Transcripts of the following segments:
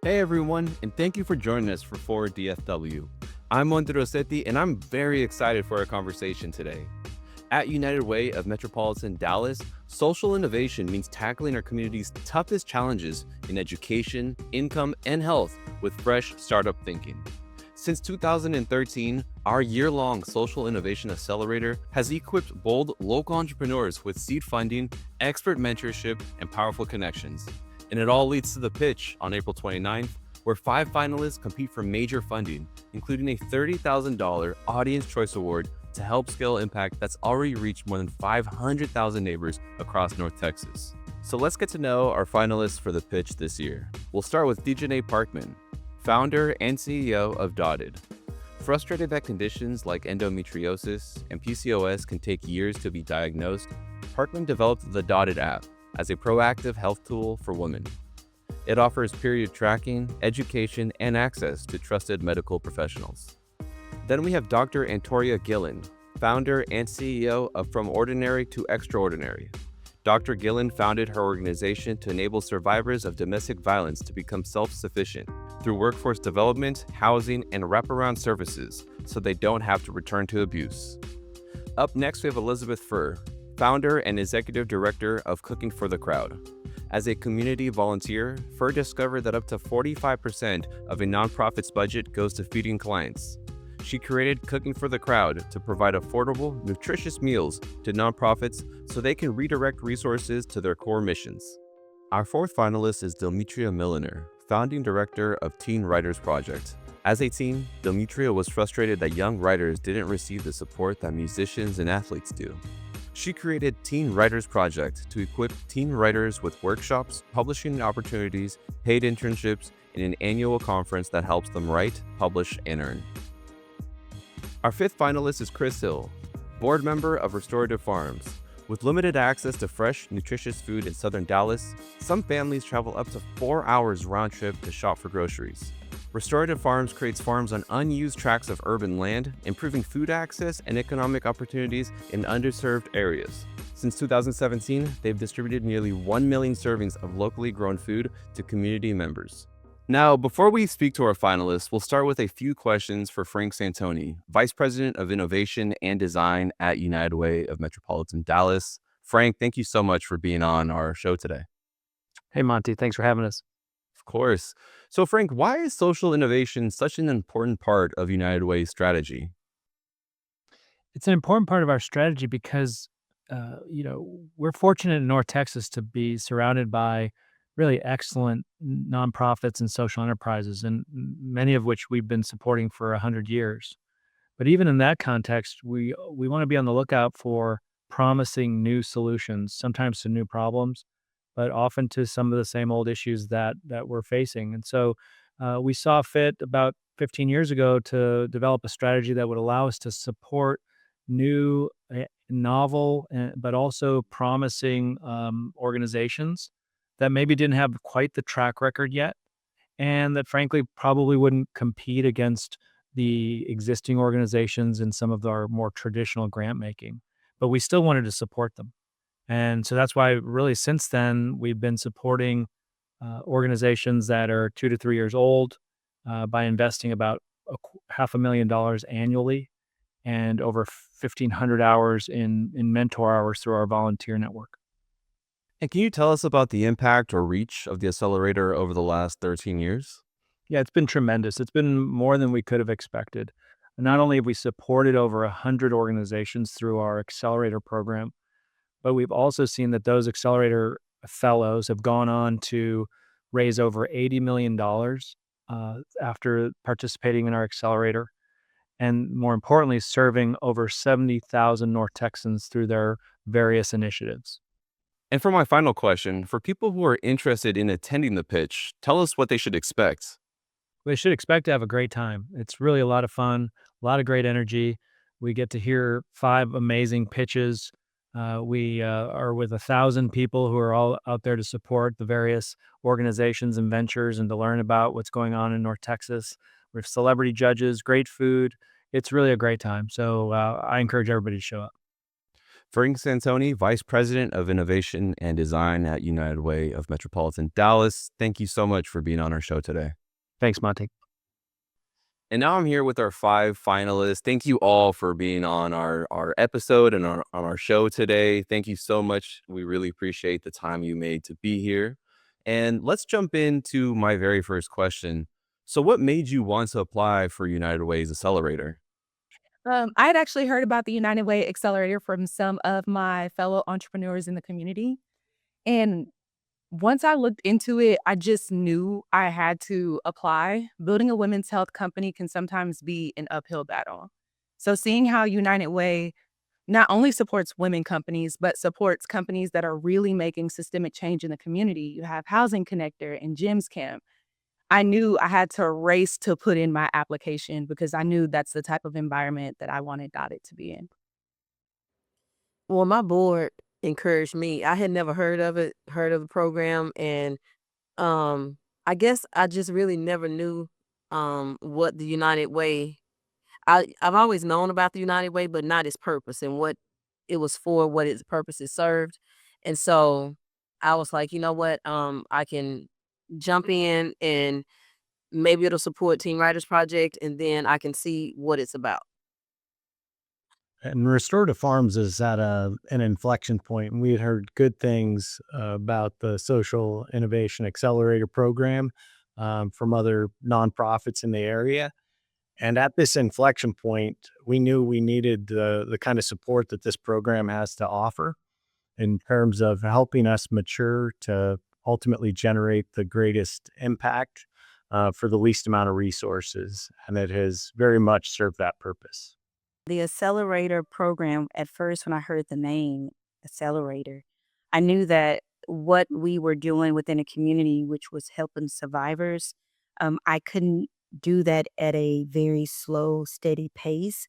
Hey everyone, and thank you for joining us for Forward DFW. I'm Juan Rossetti, and I'm very excited for our conversation today. At United Way of Metropolitan Dallas, social innovation means tackling our community's toughest challenges in education, income, and health with fresh startup thinking. Since 2013, our year-long Social Innovation Accelerator has equipped bold local entrepreneurs with seed funding, expert mentorship, and powerful connections. And it all leads to the pitch on April 29th, where 5 finalists compete for major funding, including a $30,000 Audience Choice Award to help scale impact that's already reached more than 500,000 neighbors across North Texas. So let's get to know our finalists for the pitch this year. We'll start with Dejanay Parkman, founder and CEO of Dotted. Frustrated that conditions like endometriosis and PCOS can take years to be diagnosed, Parkman developed the Dotted app as a proactive health tool for women. It offers period tracking, education, and access to trusted medical professionals. Then we have Dr. Antoria Gillen, founder and CEO of From Ordinary to Extraordinary. Dr. Gillen founded her organization to enable survivors of domestic violence to become self-sufficient through workforce development, housing, and wraparound services so they don't have to return to abuse. Up next, we have Elizabeth Furr, founder and executive director of Cooking for the Crowd. As a community volunteer, Furr discovered that up to 45% of a nonprofit's budget goes to feeding clients. She created Cooking for the Crowd to provide affordable, nutritious meals to nonprofits so they can redirect resources to their core missions. Our fourth finalist is Demetria Milliner, founding director of Teen Writers Project. As a teen, Demetria was frustrated that young writers didn't receive the support that musicians and athletes do. She created Teen Writers Project to equip teen writers with workshops, publishing opportunities, paid internships, and an annual conference that helps them write, publish, and earn. Our fifth finalist is Chris Hill, board member of Restorative Farms. With limited access to fresh, nutritious food in southern Dallas, some families travel up to 4 hours round trip to shop for groceries. Restorative Farms creates farms on unused tracts of urban land, improving food access and economic opportunities in underserved areas. Since 2017, they've distributed nearly 1 million servings of locally grown food to community members. Now, before we speak to our finalists, we'll start with a few questions for Frank Santoni, Vice President of Innovation and Design at United Way of Metropolitan Dallas. Frank, thank you so much for being on our show today. Hey, Monty, thanks for having us. Of course. So, Frank, why is social innovation such an important part of United Way's strategy? It's an important part of our strategy because, we're fortunate in North Texas to be surrounded by really excellent nonprofits and social enterprises, and many of which we've been supporting for 100 years. But even in that context, we want to be on the lookout for promising new solutions, sometimes to new problems, but often to some of the same old issues that we're facing. And so we saw fit about 15 years ago to develop a strategy that would allow us to support new, novel, but also promising organizations that maybe didn't have quite the track record yet, and that frankly probably wouldn't compete against the existing organizations in some of our more traditional grant making. But we still wanted to support them. And so that's why, really, since then, we've been supporting organizations that are 2 to 3 years old by investing about $500,000 annually and over 1,500 hours in mentor hours through our volunteer network. And can you tell us about the impact or reach of the accelerator over the last 13 years? Yeah, it's been tremendous. It's been more than we could have expected. Not only have we supported over 100 organizations through our accelerator program, but we've also seen that those accelerator fellows have gone on to raise over $80 million after participating in our accelerator, and more importantly, serving over 70,000 North Texans through their various initiatives. And for my final question, for people who are interested in attending the pitch, tell us what they should expect. We should expect to have a great time. It's really a lot of fun, a lot of great energy. We get to hear 5 amazing pitches. We are with 1,000 people who are all out there to support the various organizations and ventures and to learn about what's going on in North Texas. We have celebrity judges, great food. It's really a great time. So I encourage everybody to show up. Frank Santoni, Vice President of Innovation and Design at United Way of Metropolitan Dallas. Thank you so much for being on our show today. Thanks, Monty. And now I'm here with our 5 finalists. Thank you all for being on our episode and on our show today. Thank you so much. We really appreciate the time you made to be here. And let's jump into my very first question. So, what made you want to apply for United Way's Accelerator? I had actually heard about the United Way Accelerator from some of my fellow entrepreneurs in the community. And once I looked into it, I just knew I had to apply. Building a women's health company can sometimes be an uphill battle. So seeing how United Way not only supports women companies, but supports companies that are really making systemic change in the community. You have Housing Connector and Gyms Camp. I knew I had to race to put in my application because I knew that's the type of environment that I wanted Dotted to be in. Well, my board encouraged me. I had never heard of the program, and I guess I just really never knew what the United Way. I've always known about the United Way, but not its purpose and what it was for, what its purpose it served. And so I was like, you know what, I can jump in and maybe it'll support Teen Writers Project, and then I can see what it's about. And restorative farms is at an inflection point, and we had heard good things about the Social Innovation Accelerator program from other nonprofits in the area. And at this inflection point, we knew we needed the kind of support that this program has to offer in terms of helping us mature to ultimately generate the greatest impact for the least amount of resources. And it has very much served that purpose. The accelerator program, at first, when I heard the name accelerator, I knew that what we were doing within a community, which was helping survivors, I couldn't do that at a very slow, steady pace.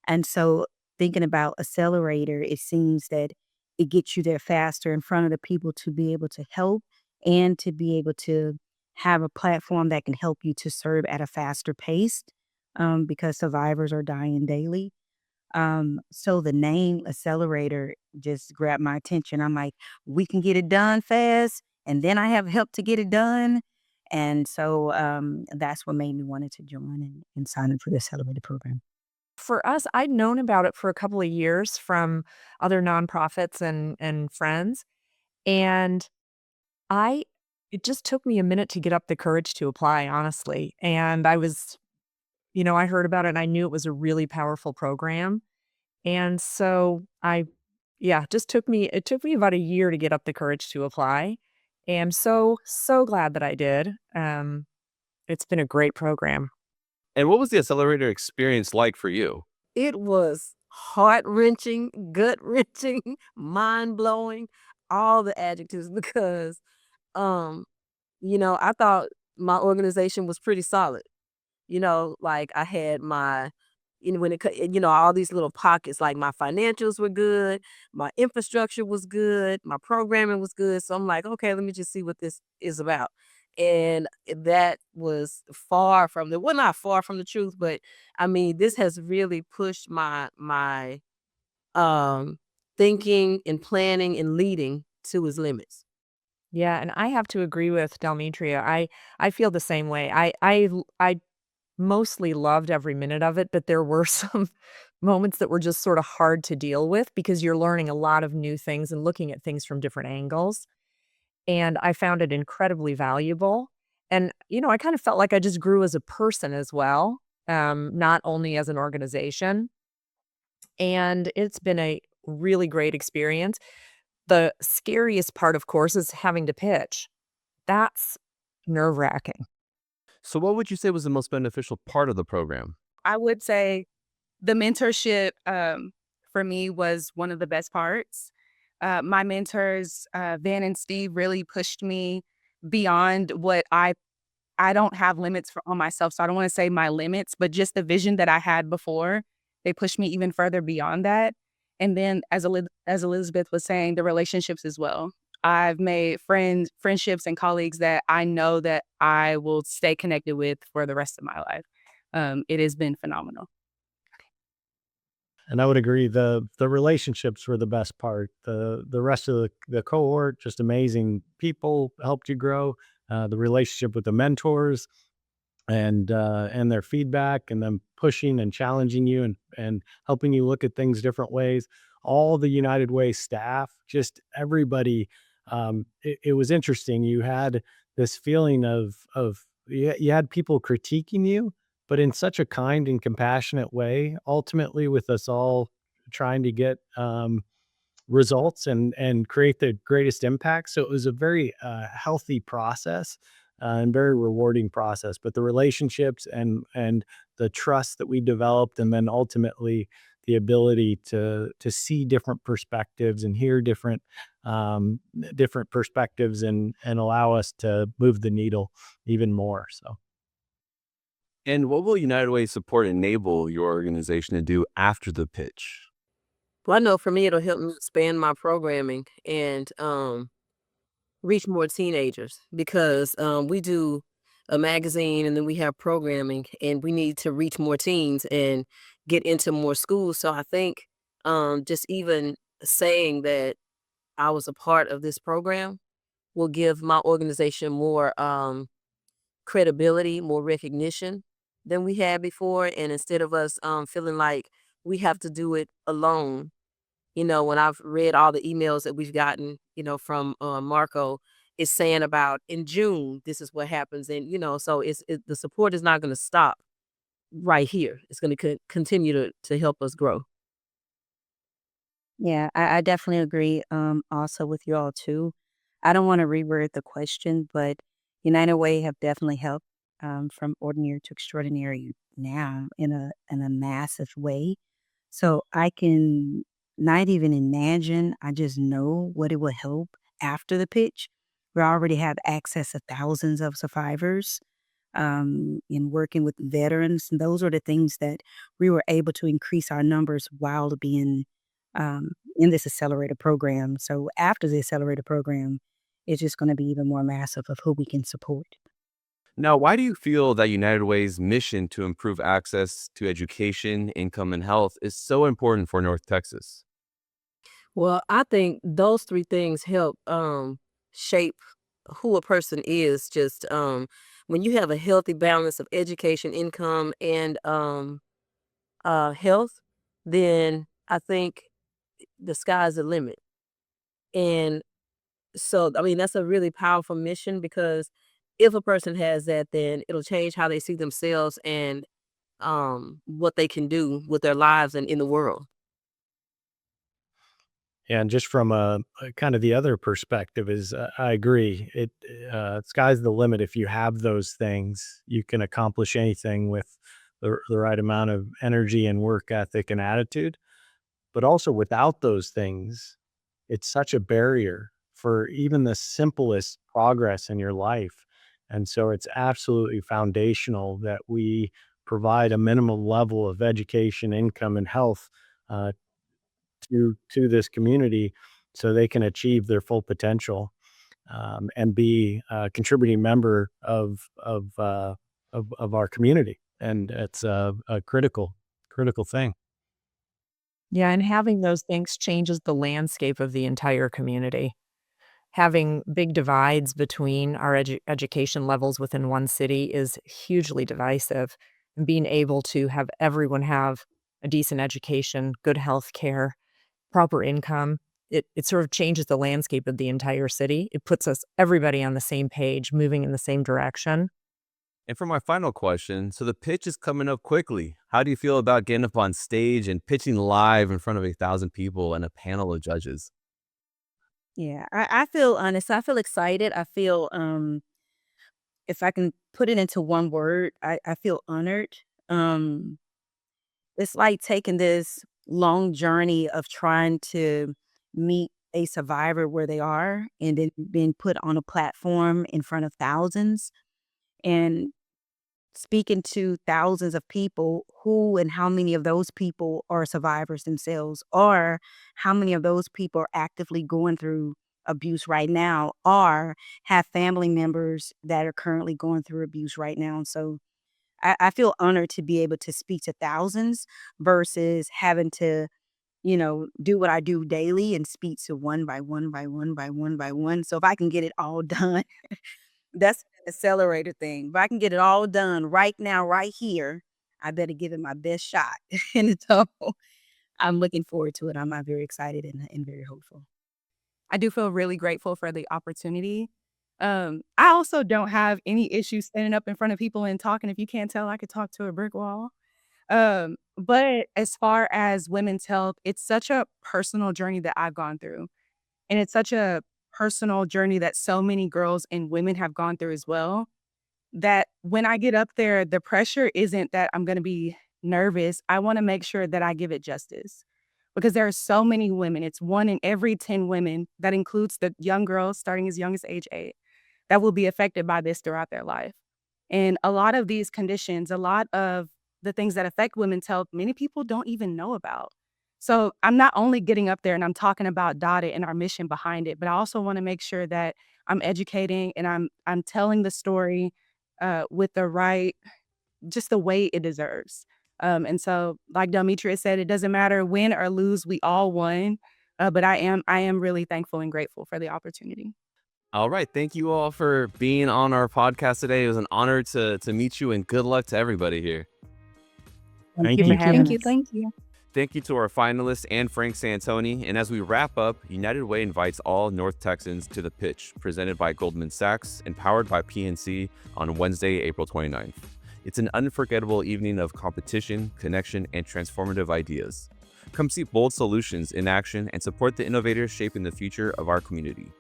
And so, thinking about accelerator, it seems that it gets you there faster in front of the people to be able to help and to be able to have a platform that can help you to serve at a faster pace because survivors are dying daily. So the name Accelerator just grabbed my attention. I'm like, we can get it done fast, and then I have help to get it done. And so that's what made me wanted to join and sign up for the Accelerator program. For us, I'd known about it for a couple of years from other nonprofits and friends. And I it just took me a minute to get up the courage to apply, honestly. And I heard about it and I knew it was a really powerful program. And so just took me about a year to get up the courage to apply. And I'm so glad that I did. It's been a great program. And what was the accelerator experience like for you? It was heart-wrenching, gut-wrenching, mind-blowing, all the adjectives because, um, I thought my organization was pretty solid. Like I had my, when all these little pockets, like my financials were good, my infrastructure was good, my programming was good. So I'm like, okay, let me just see what this is about. And that was well, not far from the truth, but I mean, this has really pushed my um thinking and planning and leading to its limits. Yeah, and I have to agree with Delmetria. I feel the same way. I mostly loved every minute of it, but there were some moments that were just sort of hard to deal with because you're learning a lot of new things and looking at things from different angles. And I found it incredibly valuable. And, I kind of felt like I just grew as a person as well, not only as an organization. And it's been a really great experience. The scariest part, of course, is having to pitch. That's nerve wracking. So, what would you say was the most beneficial part of the program? I would say the mentorship for me was one of the best parts. My mentors, Van and Steve, really pushed me beyond what I don't have limits on myself, so I don't want to say my limits, but just the vision that I had before, they pushed me even further beyond that. And then, as Elizabeth was saying, the relationships as well. I've made friendships, and colleagues that I know that I will stay connected with for the rest of my life. It has been phenomenal. And I would agree, the relationships were the best part. The rest of the cohort, just amazing people, helped you grow. The relationship with the mentors and their feedback and them pushing and challenging you and helping you look at things different ways. All the United Way staff, just everybody. It was interesting. You had this feeling of you had people critiquing you, but in such a kind and compassionate way. Ultimately, with us all trying to get results and create the greatest impact. So it was a very healthy process and very rewarding process. But the relationships and the trust that we developed, and then ultimately the ability to see different perspectives and hear different perspectives and allow us to move the needle even more. So. And what will United Way support enable your organization to do after the pitch? Well, I know for me, it'll help me expand my programming and reach more teenagers because we do a magazine and then we have programming and we need to reach more teens and get into more schools. So I think just even saying that I was a part of this program will give my organization more credibility, more recognition than we had before. And instead of us feeling like we have to do it alone, when I've read all the emails that we've gotten, from Marco, it's saying about in June, this is what happens. And, so the support is not going to stop right here. It's going to continue to help us grow. Yeah, I definitely agree, also with you all too. I don't want to reword the question, but United Way have definitely helped from ordinary to extraordinary now in a massive way. So I can not even imagine. I just know what it will help after the pitch. We already have access to thousands of survivors in working with veterans. And those are the things that we were able to increase our numbers while being in this accelerator program. So after the accelerator program, it's just going to be even more massive of who we can support. Now, why do you feel that United Way's mission to improve access to education, income, and health is so important for North Texas? Well, I think those three things help shape who a person is. Just when you have a healthy balance of education, income, and health, then I think the sky's the limit. And so, I mean, that's a really powerful mission because if a person has that, then it'll change how they see themselves and what they can do with their lives and in the world. And just from a kind of the other perspective is, I agree. Sky's the limit. If you have those things, you can accomplish anything with the right amount of energy and work ethic and attitude. But also without those things, it's such a barrier for even the simplest progress in your life. And so it's absolutely foundational that we provide a minimum level of education, income, and health uh, to this community so they can achieve their full potential and be a contributing member of our community. And it's a critical thing. Yeah, and having those things changes the landscape of the entire community. Having big divides between our education levels within one city is hugely divisive. And being able to have everyone have a decent education, good health care, proper income, it sort of changes the landscape of the entire city. It puts us everybody on the same page, moving in the same direction. And for my final question, so the pitch is coming up quickly. How do you feel about getting up on stage and pitching live in front of 1,000 people and a panel of judges? Yeah, I feel honest. I feel excited. I feel if I can put it into one word, I feel honored. Um, it's like taking this long journey of trying to meet a survivor where they are and then being put on a platform in front of thousands and speaking to thousands of people who and how many of those people are survivors themselves, or how many of those people are actively going through abuse right now, or have family members that are currently going through abuse right now. So I feel honored to be able to speak to thousands versus having to, do what I do daily and speak to one by one by one by one by one. So if I can get it all done, that's the accelerator thing. If I can get it all done right now, right here, I better give it my best shot. And so I'm looking forward to it. I'm very excited and very hopeful. I do feel really grateful for the opportunity. I also don't have any issues standing up in front of people and talking. If you can't tell, I could talk to a brick wall. But as far as women's health, it's such a personal journey that I've gone through. And it's such a personal journey that so many girls and women have gone through as well. That when I get up there, the pressure isn't that I'm going to be nervous. I want to make sure that I give it justice because there are so many women. It's 1 in every 10 women. That includes the young girls starting as young as age 8 that will be affected by this throughout their life. And a lot of these conditions, a lot of the things that affect women's health, many people don't even know about. So I'm not only getting up there and I'm talking about DOTT and our mission behind it, but I also want to make sure that I'm educating and I'm telling the story with the right, just the way it deserves. And so, like Demetria said, it doesn't matter win or lose, we all won. But I am really thankful and grateful for the opportunity. All right. Thank you all for being on our podcast today. It was an honor to meet you, and good luck to everybody here. Thank you for you. having Thank you. us. Thank you. Thank you to our finalists and Frank Santoni. And as we wrap up, United Way invites all North Texans to the pitch, presented by Goldman Sachs and powered by PNC on Wednesday, April 29th. It's an unforgettable evening of competition, connection, and transformative ideas. Come see bold solutions in action and support the innovators shaping the future of our community.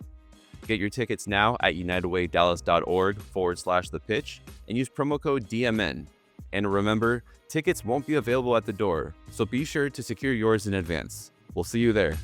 Get your tickets now at unitedwaydallas.org/the pitch and use promo code DMN. And remember, tickets won't be available at the door, so be sure to secure yours in advance. We'll see you there.